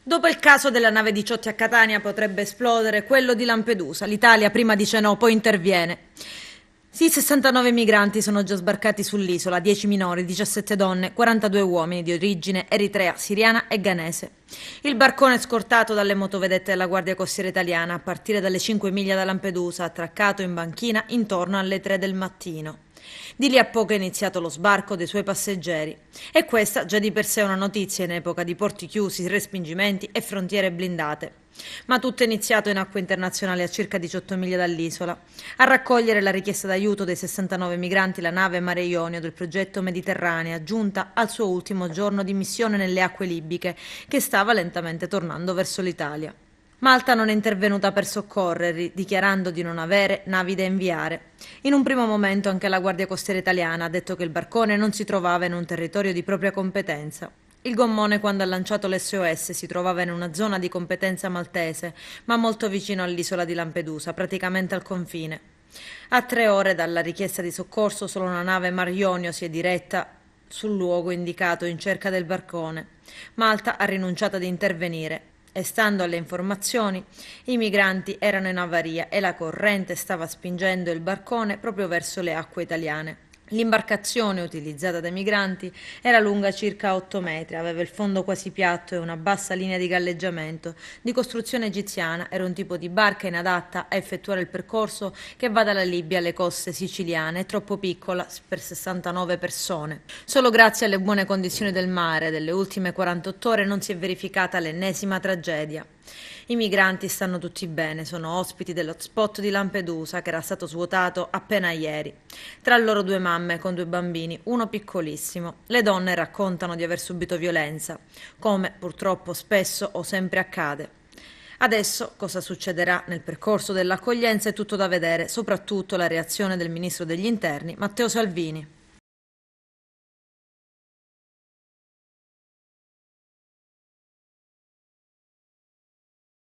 Dopo il caso della nave Diciotti a Catania potrebbe esplodere quello di Lampedusa. L'Italia prima dice no, poi interviene. Sì, 69 migranti sono già sbarcati sull'isola, 10 minori, 17 donne, 42 uomini di origine eritrea, siriana e ghanese. Il barcone scortato dalle motovedette della Guardia Costiera Italiana a partire dalle 5 miglia da Lampedusa, attraccato in banchina intorno alle 3 del mattino. Di lì a poco è iniziato lo sbarco dei suoi passeggeri. E questa già di per sé è una notizia in epoca di porti chiusi, respingimenti e frontiere blindate. Ma tutto è iniziato in acque internazionali a circa 18 miglia dall'isola. A raccogliere la richiesta d'aiuto dei 69 migranti la nave Mare Ionio del progetto Mediterranea, giunta al suo ultimo giorno di missione nelle acque libiche, che stava lentamente tornando verso l'Italia. Malta non è intervenuta per soccorrerli, dichiarando di non avere navi da inviare. In un primo momento anche la Guardia Costiera Italiana ha detto che il barcone non si trovava in un territorio di propria competenza. Il gommone, quando ha lanciato l'SOS, si trovava in una zona di competenza maltese, ma molto vicino all'isola di Lampedusa, praticamente al confine. A 3 ore dalla richiesta di soccorso, solo una nave Mar Ionio si è diretta sul luogo indicato in cerca del barcone. Malta ha rinunciato ad intervenire e, stando alle informazioni, i migranti erano in avaria e la corrente stava spingendo il barcone proprio verso le acque italiane. L'imbarcazione utilizzata dai migranti era lunga circa 8 metri, aveva il fondo quasi piatto e una bassa linea di galleggiamento. Di costruzione egiziana, era un tipo di barca inadatta a effettuare il percorso che va dalla Libia alle coste siciliane, è troppo piccola per 69 persone. Solo grazie alle buone condizioni del mare delle ultime 48 ore non si è verificata l'ennesima tragedia. I migranti stanno tutti bene, sono ospiti dell'hotspot di Lampedusa che era stato svuotato appena ieri. Tra loro 2 mamme con 2 bambini, uno piccolissimo. Le donne raccontano di aver subito violenza, come purtroppo spesso o sempre accade. Adesso cosa succederà nel percorso dell'accoglienza è tutto da vedere, soprattutto la reazione del ministro degli interni Matteo Salvini.